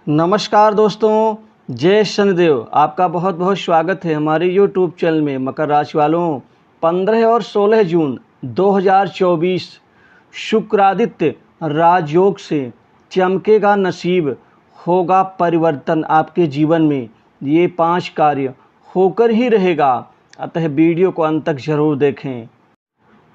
नमस्कार दोस्तों, जय शनिदेव। आपका बहुत बहुत स्वागत है हमारे यूट्यूब चैनल में। मकर राशि वालों, 15 और 16 जून 2024 शुक्रादित्य राजयोग से चमकेगा नसीब, होगा परिवर्तन आपके जीवन में। ये 5 कार्य होकर ही रहेगा, अतः वीडियो को अंत तक जरूर देखें।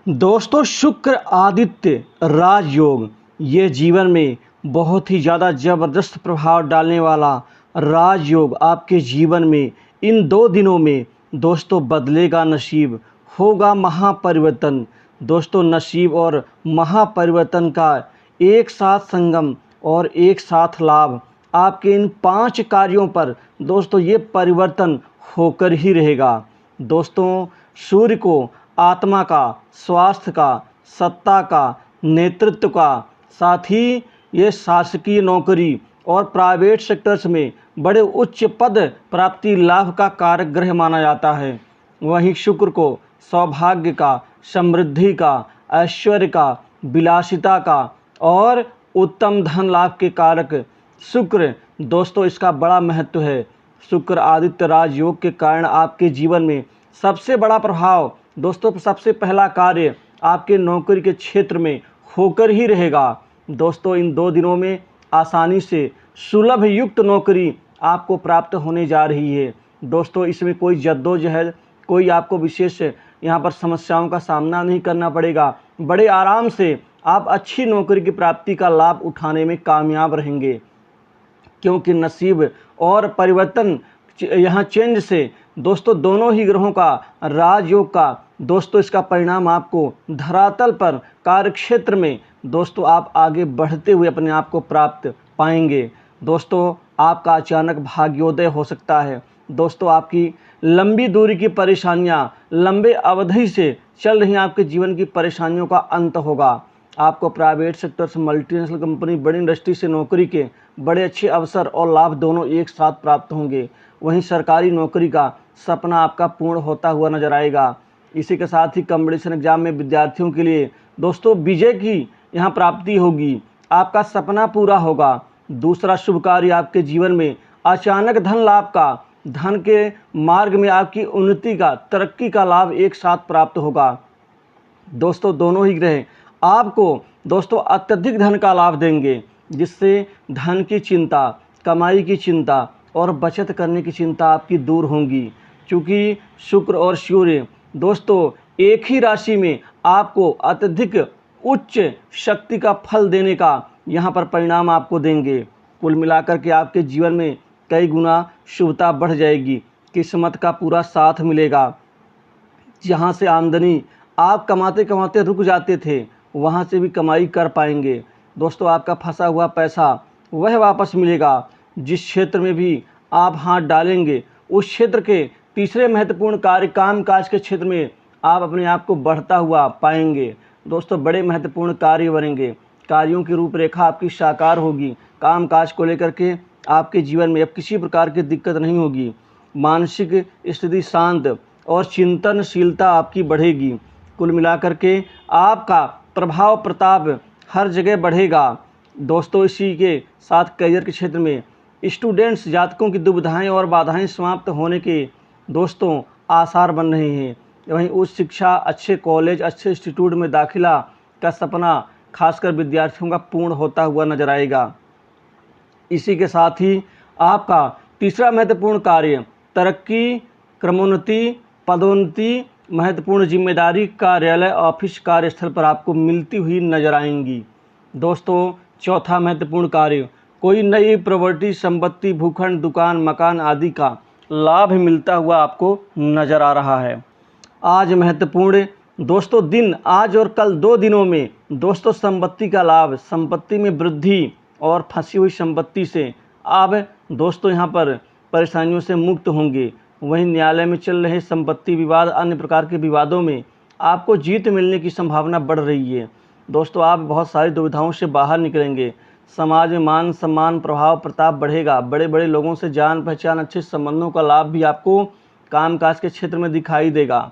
दोस्तों, शुक्र आदित्य राजयोग ये जीवन में बहुत ही ज़्यादा ज़बरदस्त प्रभाव डालने वाला राजयोग आपके जीवन में इन 2 दिनों में दोस्तों बदलेगा नसीब, होगा महापरिवर्तन। दोस्तों, नसीब और महापरिवर्तन का एक साथ संगम और एक साथ लाभ आपके इन 5 कार्यों पर दोस्तों ये परिवर्तन होकर ही रहेगा। दोस्तों, सूर्य को आत्मा का, स्वास्थ्य का, सत्ता का, नेतृत्व का, साथ ही ये शासकीय नौकरी और प्राइवेट सेक्टर्स में बड़े उच्च पद प्राप्ति लाभ का कारक ग्रह माना जाता है। वहीं शुक्र को सौभाग्य का, समृद्धि का, ऐश्वर्य का, विलासिता का और उत्तम धन लाभ के कारक शुक्र दोस्तों इसका बड़ा महत्व है। शुक्र आदित्य राजयोग के कारण आपके जीवन में सबसे बड़ा प्रभाव दोस्तों, सबसे पहला कार्य आपके नौकरी के क्षेत्र में होकर ही रहेगा। दोस्तों, इन 2 दिनों में आसानी से सुलभ युक्त नौकरी आपको प्राप्त होने जा रही है। दोस्तों, इसमें कोई जद्दोजहद, कोई आपको विशेष यहाँ पर समस्याओं का सामना नहीं करना पड़ेगा। बड़े आराम से आप अच्छी नौकरी की प्राप्ति का लाभ उठाने में कामयाब रहेंगे, क्योंकि नसीब और परिवर्तन यहाँ चेंज से दोस्तों दोनों ही ग्रहों का राजयोग का दोस्तों इसका परिणाम आपको धरातल पर कार्यक्षेत्र में दोस्तों आप आगे बढ़ते हुए अपने आप को प्राप्त पाएंगे। दोस्तों, आपका अचानक भाग्योदय हो सकता है। दोस्तों, आपकी लंबी दूरी की परेशानियां, लंबे अवधि से चल रही आपके जीवन की परेशानियों का अंत होगा। आपको प्राइवेट सेक्टर से, मल्टीनेशनल कंपनी, बड़ी इंडस्ट्री से नौकरी के बड़े अच्छे अवसर और लाभ दोनों एक साथ प्राप्त होंगे। वहीं सरकारी नौकरी का सपना आपका पूर्ण होता हुआ नजर आएगा। इसी के साथ ही कॉम्पिटिशन एग्जाम में विद्यार्थियों के लिए दोस्तों विजय की यहाँ प्राप्ति होगी, आपका सपना पूरा होगा। दूसरा शुभ कार्य आपके जीवन में अचानक धन लाभ का, धन के मार्ग में आपकी उन्नति का, तरक्की का लाभ एक साथ प्राप्त होगा। दोस्तों, दोनों ही ग्रह आपको दोस्तों अत्यधिक धन का लाभ देंगे, जिससे धन की चिंता, कमाई की चिंता और बचत करने की चिंता आपकी दूर होंगी। क्योंकि शुक्र और सूर्य दोस्तों एक ही राशि में आपको अत्यधिक उच्च शक्ति का फल देने का यहाँ पर परिणाम आपको देंगे। कुल मिलाकर के आपके जीवन में कई गुना शुभता बढ़ जाएगी, किस्मत का पूरा साथ मिलेगा। जहाँ से आमदनी आप कमाते कमाते रुक जाते थे, वहाँ से भी कमाई कर पाएंगे। दोस्तों, आपका फंसा हुआ पैसा वह वापस मिलेगा। जिस क्षेत्र में भी आप हाथ डालेंगे, उस क्षेत्र के तीसरे महत्वपूर्ण कार्य, काम काज के क्षेत्र में आप अपने आप को बढ़ता हुआ पाएंगे। दोस्तों, बड़े महत्वपूर्ण कार्य बनेंगे, कार्यों की रूपरेखा आपकी साकार होगी। काम काज को लेकर के आपके जीवन में अब किसी प्रकार की दिक्कत नहीं होगी। मानसिक स्थिति शांत और चिंतनशीलता आपकी बढ़ेगी। कुल मिलाकर के आपका प्रभाव प्रताप हर जगह बढ़ेगा। दोस्तों, इसी के साथ करियर के क्षेत्र में स्टूडेंट्स जातकों की दुविधाएं और बाधाएं समाप्त होने के दोस्तों आसार बन रहे हैं। वहीं उच्च शिक्षा, अच्छे कॉलेज, अच्छे इंस्टीट्यूट में दाखिला का सपना खासकर विद्यार्थियों का पूर्ण होता हुआ नजर आएगा। इसी के साथ ही आपका तीसरा महत्वपूर्ण कार्य तरक्की, क्रमोन्नति, पदोन्नति, महत्वपूर्ण जिम्मेदारी कार्यालय, ऑफिस, कार्यस्थल पर आपको मिलती हुई नजर आएंगी। दोस्तों, चौथा महत्वपूर्ण कार्य कोई नई प्रॉपर्टी, संपत्ति, भूखंड, दुकान, मकान आदि का लाभ मिलता हुआ आपको नजर आ रहा है। आज महत्वपूर्ण दोस्तों दिन, आज और कल 2 दिनों में दोस्तों संपत्ति का लाभ, संपत्ति में वृद्धि और फंसी हुई संपत्ति से आप दोस्तों यहाँ पर परेशानियों से मुक्त होंगे। वहीं न्यायालय में चल रहे संपत्ति विवाद, अन्य प्रकार के विवादों में आपको जीत मिलने की संभावना बढ़ रही है। दोस्तों, आप बहुत सारी दुविधाओं से बाहर निकलेंगे। समाज में मान सम्मान, प्रभाव प्रताप बढ़ेगा। बड़े बड़े लोगों से जान पहचान, अच्छे संबंधों का लाभ भी आपको कामकाज के क्षेत्र में दिखाई देगा।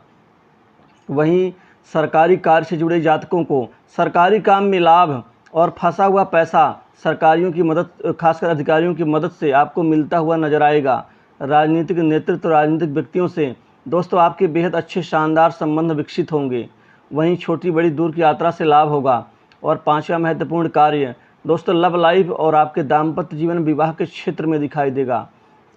वहीं सरकारी कार्य से जुड़े जातकों को सरकारी काम में लाभ और फंसा हुआ पैसा सरकारियों की मदद, खासकर अधिकारियों की मदद से आपको मिलता हुआ नजर आएगा। राजनीतिक नेतृत्व, राजनीतिक व्यक्तियों से दोस्तों आपके बेहद अच्छे शानदार संबंध विकसित होंगे। वहीं छोटी बड़ी दूर की यात्रा से लाभ होगा। और पांचवा महत्वपूर्ण कार्य दोस्तों लव लाइफ और आपके दाम्पत्य जीवन विवाह के क्षेत्र में दिखाई देगा,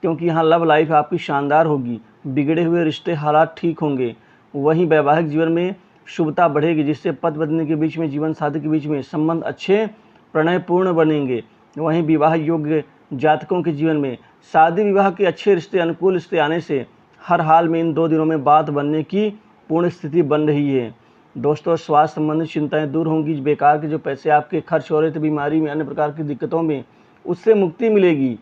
क्योंकि यहाँ लव लाइफ आपकी शानदार होगी। बिगड़े हुए रिश्ते हालात ठीक होंगे। वहीं वैवाहिक जीवन में शुभता बढ़ेगी, जिससे पति पत्नी के बीच में, जीवन साथी के बीच में संबंध अच्छे प्रणयपूर्ण बनेंगे। वहीं विवाह योग्य जातकों के जीवन में शादी विवाह के अच्छे रिश्ते, अनुकूल रिश्ते आने से हर हाल में इन 2 दिनों में बात बनने की पूर्ण स्थिति बन रही है। दोस्तों स्वास्थ्य संबंधित चिंताएं दूर होंगी। बेकार के जो पैसे आपके खर्च हो रहे थे बीमारी में, अन्य प्रकार की दिक्कतों में, उससे मुक्ति मिलेगी।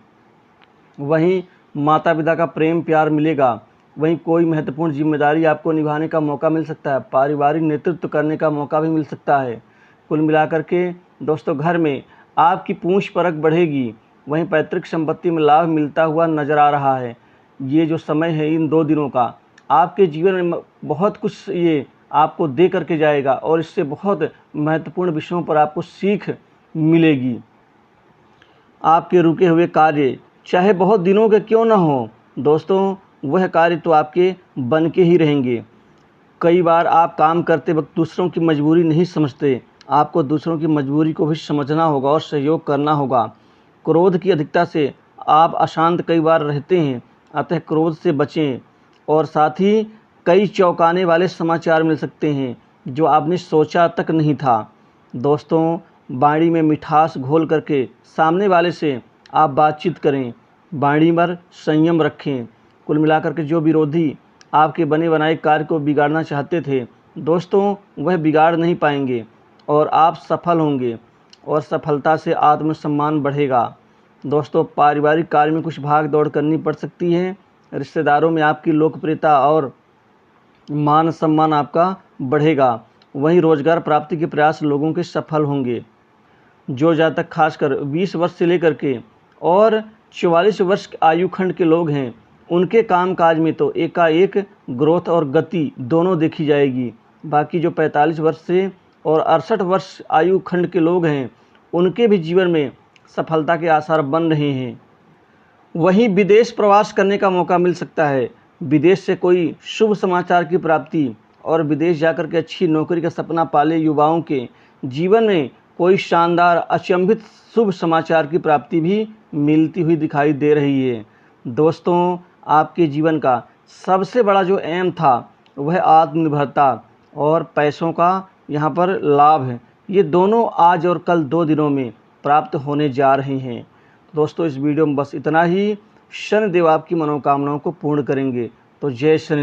वहीं माता पिता का प्रेम प्यार मिलेगा। वहीं कोई महत्वपूर्ण जिम्मेदारी आपको निभाने का मौका मिल सकता है। पारिवारिक नेतृत्व करने का मौका भी मिल सकता है। कुल मिलाकर के दोस्तों घर में आपकी पूंछ परख बढ़ेगी। वहीं पैतृक संपत्ति में लाभ मिलता हुआ नजर आ रहा है। ये जो समय है इन 2 दिनों का, आपके जीवन में बहुत कुछ ये आपको दे करके जाएगा और इससे बहुत महत्वपूर्ण विषयों पर आपको सीख मिलेगी। आपके रुके हुए कार्य चाहे बहुत दिनों के क्यों न हो दोस्तों, वह कार्य तो आपके बन के ही रहेंगे। कई बार आप काम करते वक्त दूसरों की मजबूरी नहीं समझते। आपको दूसरों की मजबूरी को भी समझना होगा और सहयोग करना होगा। क्रोध की अधिकता से आप अशांत कई बार रहते हैं, अतः क्रोध से बचें। और साथ ही कई चौंकाने वाले समाचार मिल सकते हैं जो आपने सोचा तक नहीं था। दोस्तों वाणी में मिठास घोल करके सामने वाले से आप बातचीत करें। वाणी पर संयम रखें। कुल मिलाकर के जो विरोधी आपके बने बनाए कार्य को बिगाड़ना चाहते थे दोस्तों, वह बिगाड़ नहीं पाएंगे और आप सफल होंगे और सफलता से आत्मसम्मान बढ़ेगा। दोस्तों पारिवारिक कार्य में कुछ भाग दौड़ करनी पड़ सकती है। रिश्तेदारों में आपकी लोकप्रियता और मान सम्मान आपका बढ़ेगा। वहीं रोजगार प्राप्ति के प्रयास लोगों के सफल होंगे। जो जातक खासकर 20 वर्ष से लेकर के और 44 वर्ष आयु खंड के लोग हैं, उनके कामकाज में तो एकाएक ग्रोथ और गति दोनों देखी जाएगी। बाकी जो 45 वर्ष से और 68 वर्ष आयु खंड के लोग हैं, उनके भी जीवन में सफलता के आसार बन रहे हैं। वहीं विदेश प्रवास करने का मौका मिल सकता है। विदेश से कोई शुभ समाचार की प्राप्ति और विदेश जाकर के अच्छी नौकरी का सपना पाले युवाओं के जीवन में कोई शानदार अचंभित शुभ समाचार की प्राप्ति भी मिलती हुई दिखाई दे रही है। दोस्तों आपके जीवन का सबसे बड़ा जो एम था वह आत्मनिर्भरता और पैसों का यहाँ पर लाभ है। ये दोनों आज और कल 2 दिनों में प्राप्त होने जा रहे हैं। दोस्तों इस वीडियो में बस इतना ही। शनिदेव आपकी मनोकामनाओं को पूर्ण करेंगे। तो जय शनि।